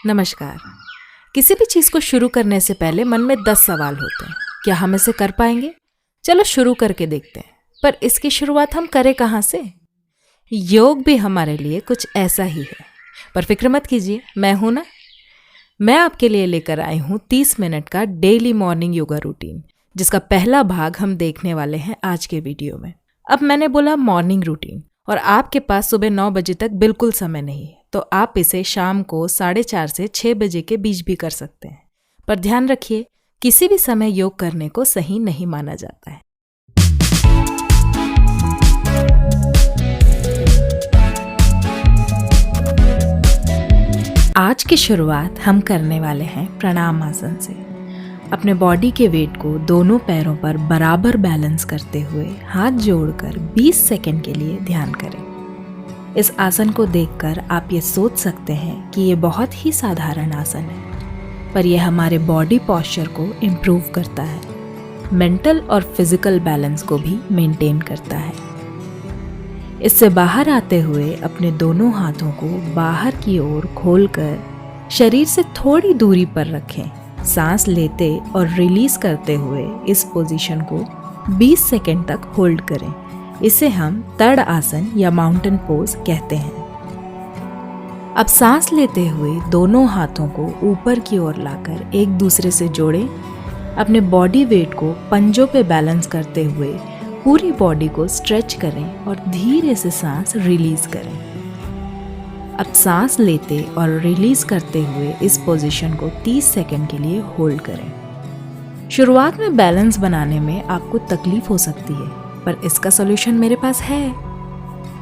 नमस्कार। किसी भी चीज़ को शुरू करने से पहले मन में 10 सवाल होते हैं। क्या हम इसे कर पाएंगे? चलो शुरू करके देखते हैं। पर इसकी शुरुआत हम करें कहाँ से? योग भी हमारे लिए कुछ ऐसा ही है। पर फिक्र मत कीजिए, मैं हूं ना। मैं आपके लिए लेकर आई हूं 30 मिनट का डेली मॉर्निंग योगा रूटीन, जिसका पहला भाग हम देखने वाले हैं आज के वीडियो में। अब मैंने बोला मॉर्निंग रूटीन, और आपके पास सुबह 9 बजे तक बिल्कुल समय नहीं है, तो आप इसे शाम को 4:30 से 6 बजे के बीच भी कर सकते हैं। पर ध्यान रखिए, किसी भी समय योग करने को सही नहीं माना जाता है। आज की शुरुआत हम करने वाले हैं प्रणाम आसन से। अपने बॉडी के वेट को दोनों पैरों पर बराबर बैलेंस करते हुए हाथ जोड़कर 20 सेकंड के लिए ध्यान करें। इस आसन को देखकर आप ये सोच सकते हैं कि ये बहुत ही साधारण आसन है, पर यह हमारे बॉडी पोस्चर को इम्प्रूव करता है, मेंटल और फिजिकल बैलेंस को भी मेंटेन करता है। इससे बाहर आते हुए अपने दोनों हाथों को बाहर की ओर खोलकर शरीर से थोड़ी दूरी पर रखें। सांस लेते और रिलीज करते हुए इस पोजीशन को 20 सेकंड तक होल्ड करें। इसे हम तड़ आसन या माउंटेन पोज कहते हैं। अब सांस लेते हुए दोनों हाथों को ऊपर की ओर लाकर एक दूसरे से जोड़ें। अपने बॉडी वेट को पंजों पे बैलेंस करते हुए पूरी बॉडी को स्ट्रेच करें और धीरे से सांस रिलीज करें। अब सांस लेते और रिलीज करते हुए इस पोजीशन को 30 सेकंड के लिए होल्ड करें। शुरुआत में बैलेंस बनाने में आपको तकलीफ हो सकती है, पर इसका सॉल्यूशन मेरे पास है।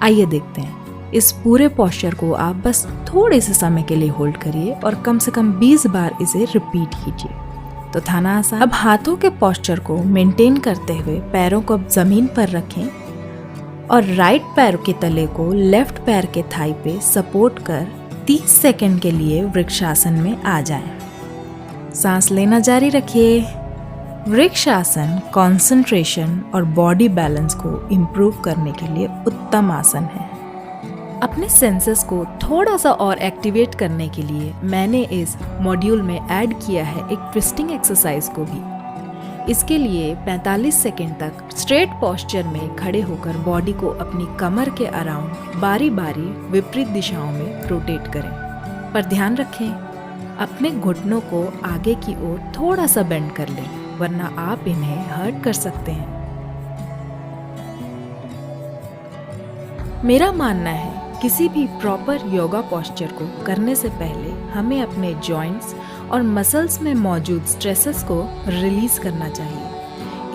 आइए देखते हैं। इस पूरे पोस्चर को आप बस थोड़े से समय के लिए होल्ड करिए और कम से कम 20 बार इसे रिपीट कीजिए। तो था ना आसान। अब हाथों के पोस्चर को मेंटेन करते हुए पैरों को जमीन पर रखें और राइट पैर के तले को लेफ्ट पैर के थाई पे सपोर्ट कर 30 सेकंड के लिए वृक्षासन में आ जाएं। सांस लेना जारी रखिए। वृक्षासन कंसंट्रेशन और बॉडी बैलेंस को इम्प्रूव करने के लिए उत्तम आसन है। अपने सेंसेस को थोड़ा सा और एक्टिवेट करने के लिए मैंने इस मॉड्यूल में ऐड किया है एक ट्विस्टिंग एक्सरसाइज को भी। इसके लिए 45 सेकंड तक स्ट्रेट पोस्चर में खड़े होकर बॉडी को अपनी कमर के अराउंड बारी बारी विपरीत दिशाओं में रोटेट करें। पर ध्यान रखें, अपने घुटनों को आगे की ओर थोड़ा सा बेंड कर लें, वरना आप इन्हें हर्ट कर सकते हैं। मेरा मानना है किसी भी प्रॉपर योगा पोस्चर को करने से पहले हमें अपने जॉइंट्स और मसल्स में मौजूद स्ट्रेसेस को रिलीज करना चाहिए।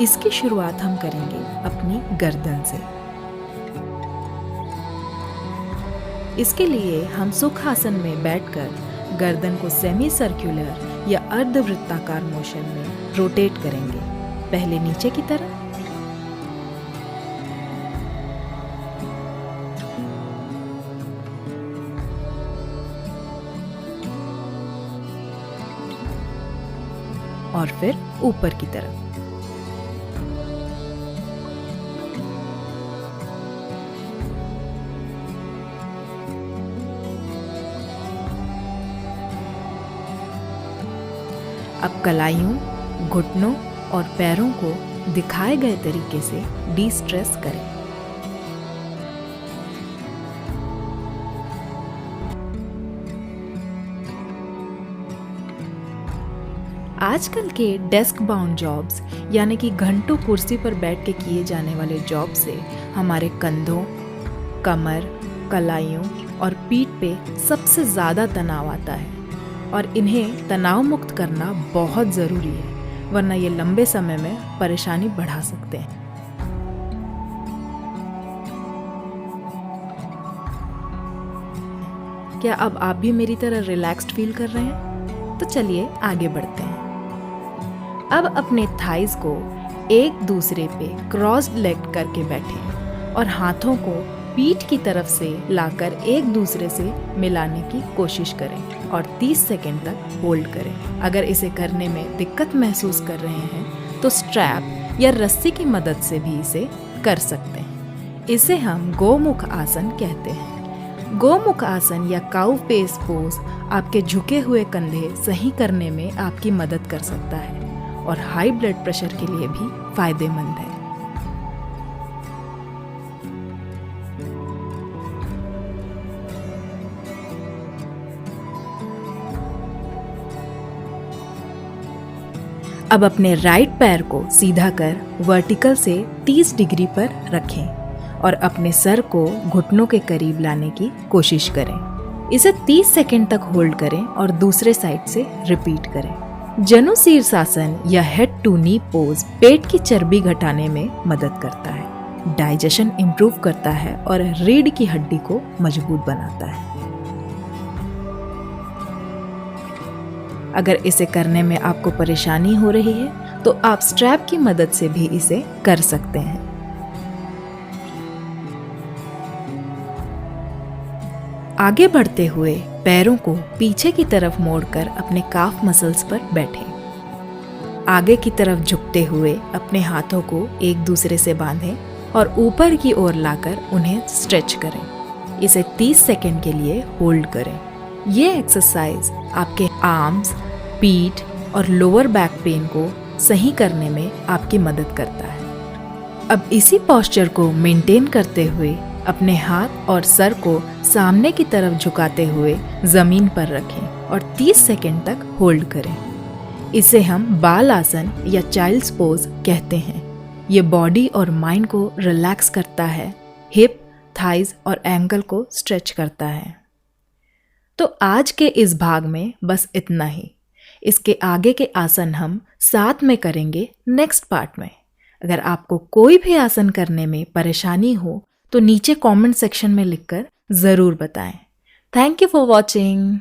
इसकी शुरुआत हम करेंगे अपनी गर्दन से। इसके लिए हम सुखासन में बैठकर गर्दन को सेमी सर्कुलर या अर्धवृत्ताकार मोशन में रोटेट करेंगे। पहले नीचे की तरफ, और फिर ऊपर की तरफ। अब कलाइयों, घुटनों और पैरों को दिखाए गए तरीके से डी-स्ट्रेस करें। आजकल के डेस्क बाउंड जॉब्स यानी कि घंटों कुर्सी पर बैठ के किए जाने वाले जॉब से हमारे कंधों, कमर, कलाइयों और पीठ पे सबसे ज़्यादा तनाव आता है, और इन्हें तनाव मुक्त करना बहुत ज़रूरी है, वरना ये लंबे समय में परेशानी बढ़ा सकते हैं। क्या अब आप भी मेरी तरह रिलैक्स्ड फील कर रहे हैं? तो चलिए आगे बढ़ते हैं। अब अपने थाइज को एक दूसरे पे क्रॉस लेग करके बैठें और हाथों को पीठ की तरफ से लाकर एक दूसरे से मिलाने की कोशिश करें और 30 सेकंड तक होल्ड करें। अगर इसे करने में दिक्कत महसूस कर रहे हैं तो स्ट्रैप या रस्सी की मदद से भी इसे कर सकते हैं। इसे हम गोमुख आसन कहते हैं। गोमुख आसन या काउ फेस पोज आपके झुके हुए कंधे सही करने में आपकी मदद कर सकता है और हाई ब्लड प्रेशर के लिए भी फायदेमंद है। अब अपने राइट पैर को सीधा कर वर्टिकल से 30 डिग्री पर रखें और अपने सर को घुटनों के करीब लाने की कोशिश करें। इसे 30 सेकंड तक होल्ड करें और दूसरे साइड से रिपीट करें। जनु शीर्षासन या हेड टू नी पोज पेट की चर्बी घटाने में मदद करता है, डाइजेशन इंप्रूव करता है और रीढ़ की हड्डी को मजबूत बनाता है। अगर इसे करने में आपको परेशानी हो रही है तो आप स्ट्रैप की मदद से भी इसे कर सकते हैं। आगे बढ़ते हुए पैरों को पीछे की तरफ मोड़कर अपने काफ मसल्स पर बैठें। आगे की तरफ झुकते हुए अपने हाथों को एक दूसरे से बांधें और ऊपर की ओर लाकर उन्हें स्ट्रेच करें। इसे 30 सेकंड के लिए होल्ड करें। ये एक्सरसाइज आपके आर्म्स, पीठ और लोअर बैक पेन को सही करने में आपकी मदद करता है। अब इसी पोस्चर को मेंटेन करते हुए अपने हाथ और सर को सामने की तरफ झुकाते हुए जमीन पर रखें और 30 सेकंड तक होल्ड करें। इसे हम बाल आसन या चाइल्ड्स पोज कहते हैं। ये बॉडी और माइंड को रिलैक्स करता है, हिप, थाइज और एंकल को स्ट्रेच करता है। तो आज के इस भाग में बस इतना ही। इसके आगे के आसन हम साथ में करेंगे नेक्स्ट पार्ट में। अगर आपको कोई भी आसन करने में परेशानी हो तो नीचे कमेंट सेक्शन में लिखकर ज़रूर बताएं। Thank you for watching.